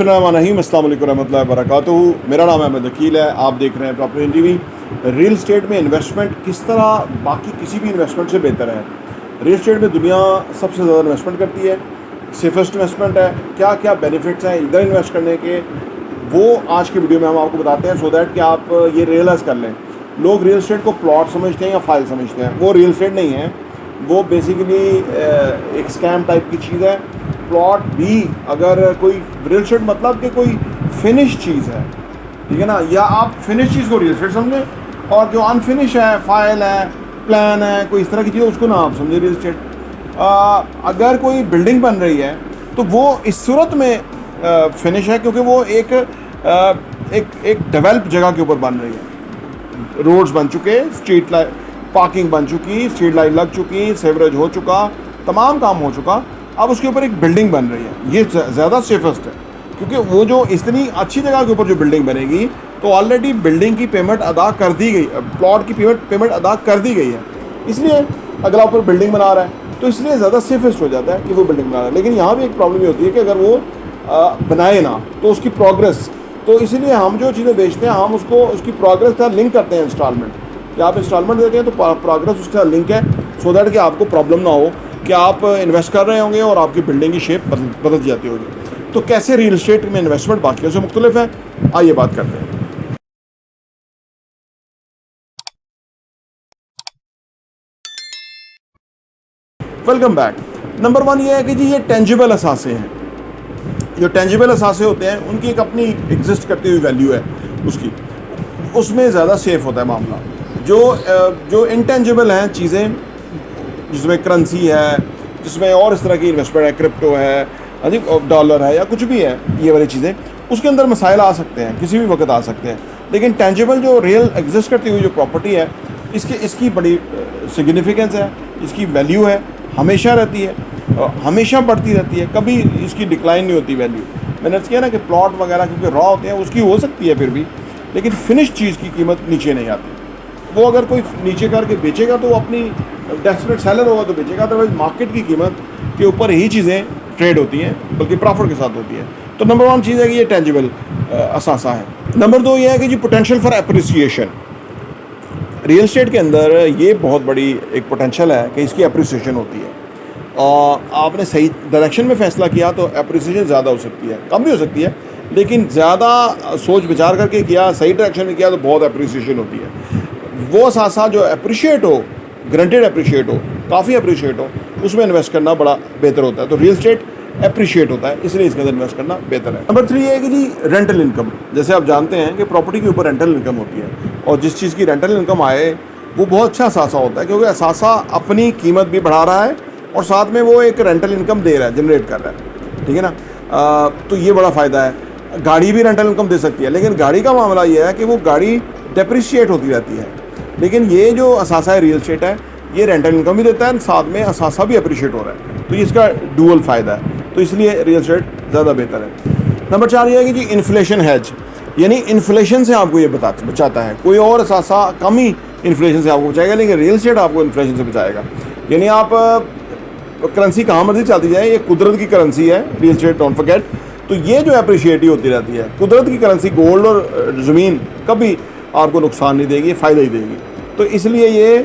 बिस्मिल्लाहिर्रहमानिर्रहीम, अस्सलाम वालेकुम रहमतुल्लाहि व बरकातुहू। मेरा नाम अहमद वकील है। आप देख रहे हैं प्रॉपर्टी टीवी। रियल एस्टेट में इन्वेस्टमेंट किस तरह बाकी किसी भी इन्वेस्टमेंट से बेहतर है। रियल एस्टेट में दुनिया सबसे ज़्यादा इन्वेस्टमेंट करती है, सेफेस्ट इन्वेस्टमेंट है। क्या क्या बेनिफिट्स हैं इधर इन्वेस्ट करने के, वो आज की वीडियो में हम आपको बताते हैं, सो दैट कि आप ये रियलाइज़ कर लें। लोग रियल एस्टेट को प्लॉट समझते हैं या फाइल समझते हैं। वो रियल एस्टेट नहीं है, वो बेसिकली एक स्कैम टाइप की चीज़ है। प्लॉट भी अगर कोई रियल एस्टेट मतलब कि कोई फिनिश चीज़ है, ठीक है ना, या आप फिनिश चीज़ को रियल एस्टेट समझें और जो अनफिनिश है, फाइल है, प्लान है, कोई इस तरह की चीज़ उसको ना आप समझें रियल एस्टेट। अगर कोई बिल्डिंग बन रही है तो वो इस सूरत में फिनिश है क्योंकि वो एक डेवलप जगह के ऊपर बन रही है। रोड्स बन चुके, स्ट्रीट लाइट, पार्किंग बन चुकी, स्ट्रीट लाइट लग चुकी, सेवरेज हो चुका, तमाम काम हो चुका, अब उसके ऊपर एक बिल्डिंग बन रही है। ये ज़्यादा सेफेस्ट है क्योंकि वो जो इतनी अच्छी जगह के ऊपर जो बिल्डिंग बनेगी तो ऑलरेडी बिल्डिंग की पेमेंट अदा कर दी गई, प्लॉट की पेमेंट अदा कर दी गई है। इसलिए अगला ऊपर बिल्डिंग बना रहा है तो इसलिए ज़्यादा सेफेस्ट हो जाता है कि वो बिल्डिंग बना रहा है। लेकिन यहाँ भी एक प्रॉब्लम ये होती है कि अगर वो बनाए ना तो उसकी प्रोग्रेस, तो इसलिए हम जो चीज़ें बेचते हैं हम उसको उसकी प्रोग्रेस का लिंक करते हैं इंस्टॉलमेंट। कि आप इंस्टॉलमेंट देते हैं तो प्रोग्रेस उसका लिंक है, सो दैट कि आपको प्रॉब्लम ना हो कि आप इन्वेस्ट कर रहे होंगे और आपकी बिल्डिंग की शेप बदल जाती होगी। तो कैसे रियल एस्टेट में इन्वेस्टमेंट बाकियों से मुख्तलिफ है, आइए बात करते हैं। Welcome back. नंबर वन ये है कि जी ये टेंजिबल असासे हैं। जो टेंजिबल असासे होते हैं उनकी एक अपनी एग्जिस्ट करती हुई वैल्यू है उसकी, उसमें ज़्यादा सेफ होता है मामला। जो इनटेंजिबल हैं चीज़ें, जिसमें करेंसी है, जिसमें और इस तरह की इन्वेस्टमेंट है, क्रिप्टो है, अधिक डॉलर है या कुछ भी है, ये वाली चीज़ें, उसके अंदर मसाइल आ सकते हैं, किसी भी वक्त आ सकते हैं। लेकिन टेंजिबल जो रियल एग्जिस्ट करती हुई जो प्रॉपर्टी है, इसकी बड़ी सिग्निफिकेंस है, इसकी वैल्यू है, हमेशा रहती है, हमेशा बढ़ती रहती है, कभी इसकी डिक्लाइन नहीं होती वैल्यू। मैंने अर्ज़ किया ना कि प्लॉट वगैरह क्योंकि रॉ होते हैं उसकी हो सकती है फिर भी, लेकिन फिनिश चीज़ की कीमत नीचे नहीं आती। वो अगर कोई नीचे करके बेचेगा तो वो अपनी डेस्परेट सेलर होगा तो बेचेगा, अदरवाइज मार्केट की कीमत के ऊपर ही चीज़ें ट्रेड होती हैं, बल्कि प्रॉफिट के साथ होती है। तो नंबर वन चीज़ है कि ये टेंजिबल असासा है। नंबर दो ये है कि जी potential for appreciation. Real estate के अंदर ये बहुत बड़ी एक पोटेंशियल है कि इसकी एप्रिसिएशन होती है, और आपने सही डायरेक्शन में फ़ैसला किया तो एप्रिसिएशन ज़्यादा हो सकती है, कम भी हो सकती है, लेकिन ज़्यादा सोच विचार करके किया, सही डायरेक्शन में किया तो बहुत एप्रिसिएशन होती है। वो साथ जो अप्रिशिएट हो, ग्रंटेड अप्रिशिएट हो, काफ़ी अप्रिशिएट हो, उसमें इन्वेस्ट करना बड़ा बेहतर होता है। तो रियल एस्टेट अप्रिशिएट होता है, इसलिए इसके अंदर इन्वेस्ट करना बेहतर है। नंबर थ्री है कि जी रेंटल इनकम। जैसे आप जानते हैं कि प्रॉपर्टी के ऊपर रेंटल इनकम होती है, और जिस चीज़ की रेंटल इनकम आए वो बहुत अच्छा असासा होता है, क्योंकि असासा अपनी कीमत भी बढ़ा रहा है और साथ में वो एक रेंटल इनकम दे रहा है, जनरेट कर रहा है, ठीक है ना। तो ये बड़ा फ़ायदा है। गाड़ी भी रेंटल इनकम दे सकती है, लेकिन गाड़ी का मामला ये है कि वो गाड़ी डेप्रिशिएट होती रहती है। लेकिन ये जो असासा है रियल एस्टेट है, ये रेंटल इनकम भी देता है, साथ में असासा भी अप्रिशिएट हो रहा है, तो ये इसका डुअल फ़ायदा है, तो इसलिए रियल एस्टेट ज़्यादा बेहतर है। नंबर चार ये है कि जी इन्फ्लेशन हेज, यानी इन्फ्लेशन से आपको ये बचाता है। कोई और असासा कम ही इन्फ्लेशन से आपको बचाएगा, लेकिन रियल एस्टेट आपको इन्फ्लेशन से बचाएगा। यानी आप करेंसी कहाँ मर्जी चलती जाए, ये कुदरत की करेंसी है रियल एस्टेट, डोंट फॉरगेट। तो ये जो अप्रिशिएट ही होती रहती है, कुदरत की करेंसी गोल्ड और ज़मीन कभी आपको नुकसान नहीं देगी, फ़ायदा ही देगी, तो इसलिए ये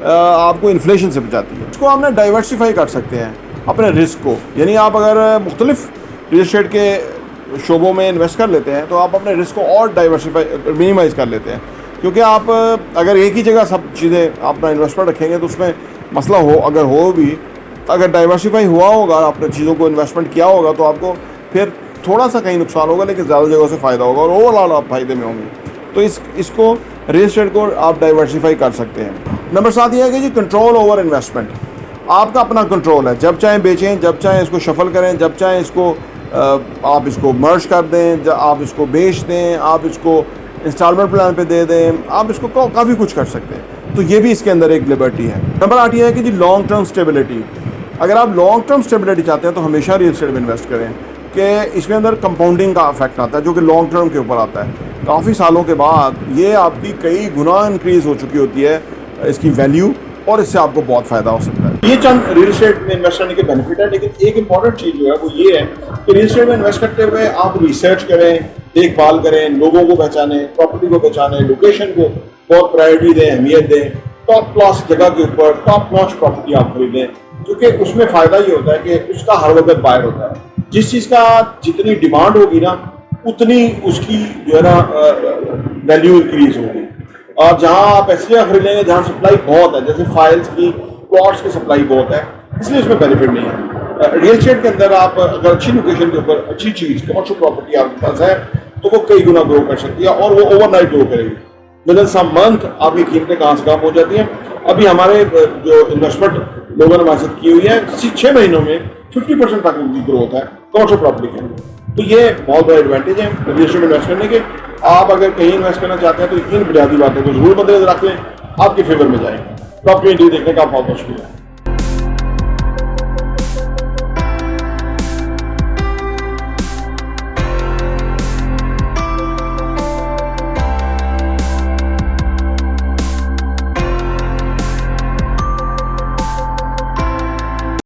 आपको इन्फ्लेशन से बचाती है। इसको आपने डाइवर्सिफाई कर सकते हैं अपने रिस्क को, यानी आप अगर मुख्तलिफ रियल एस्टेट के शोबों में इन्वेस्ट कर लेते हैं तो आप अपने रिस्क को और डाइवर्सिफाई मिनिमाइज़ कर लेते हैं। क्योंकि आप अगर एक ही जगह सब चीज़ें अपना इन्वेस्टमेंट रखेंगे तो उसमें मसला हो, अगर हो भी, अगर डाइवर्सिफाई हुआ होगा, आपने चीज़ों को इन्वेस्टमेंट किया होगा तो आपको फिर थोड़ा सा कहीं नुकसान होगा, लेकिन ज़्यादा जगहों से फ़ायदा होगा और ओवरऑल आप फ़ायदे में होंगे। तो इसको रियल एस्टेट को आप डाइवर्सिफाई कर सकते हैं। नंबर 7 ये है कि जी कंट्रोल ओवर इन्वेस्टमेंट। आपका अपना कंट्रोल है, जब चाहें बेचें, जब चाहें इसको शफल करें, जब चाहें इसको आप इसको मर्ज कर दें, आप इसको बेच दें, आप इसको इंस्टॉलमेंट प्लान पे दे दें, आप इसको काफ़ी कुछ कर सकते हैं। तो ये भी इसके अंदर एक लिबर्टी है। नंबर 8 ये है कि जी लॉन्ग टर्म स्टेबिलिटी। अगर आप लॉन्ग टर्म स्टेबिलिटी चाहते हैं तो हमेशा रियल एस्टेट में इन्वेस्ट करें, कि इसके अंदर कंपाउंडिंग का इफेक्ट आता है जो कि लॉन्ग टर्म के ऊपर आता है। काफ़ी सालों के बाद ये आपकी कई गुना इंक्रीज़ हो चुकी होती है इसकी वैल्यू, और इससे आपको बहुत फ़ायदा हो सकता है। ये चंद रियल एस्टेट में इन्वेस्ट करने के बेनिफिट है, लेकिन एक इंपॉर्टेंट चीज़ जो है वो ये है तो रियल एस्टेट में इन्वेस्ट करते हुए आप रिसर्च करें, देखभाल करें, लोगों को पहचानें, प्रॉपर्टी को पहचानें, लोकेशन को बहुत प्रायोरिटी दें, अहमियत दें, टॉप क्लास जगह के ऊपर टॉप नॉच प्रॉपर्टी आप खरीदें, क्योंकि उसमें फ़ायदा ये होता है कि उसका हर वक्त बायर होता है। जिस चीज़ का जितनी डिमांड होगी ना, उतनी उसकी जो है ना वैल्यू इंक्रीज होगी। और जहाँ आप ऐसी जगह खरीदेंगे जहाँ सप्लाई बहुत है, जैसे फाइल्स की, प्लॉट्स की सप्लाई बहुत है, इसलिए उसमें बेनिफिट नहीं है। रियल एस्टेट के अंदर आप अगर अच्छी लोकेशन के ऊपर अच्छी चीज़ कमर्शियल प्रॉपर्टी आपके पास है तो वो कई गुना ग्रो कर सकती है और वो ओवरनाइट ग्रो करेगी। विद इन सम मंथ आपकी कीमतें कहाँ से कहाँ पहुँच जाती हैं। अभी हमारे जो इन्वेस्टमेंट लोगों ने हमारे साथ की हुई है, 6 महीनों में 50% तक उनकी ग्रोथ है कमर्शियल प्रॉपर्टी के अंदर। तो ये बहुत बड़ा एडवांटेज है रियल एस्टेट में इन्वेस्ट करने के। आप अगर कहीं इन्वेस्ट करना चाहते हैं तो इन बुनियादी बातों को जरूर मद्देनजर रख लें, आपके फेवर में जाएंगे। प्रॉपर्टी देखने का बहुत मुश्किल है।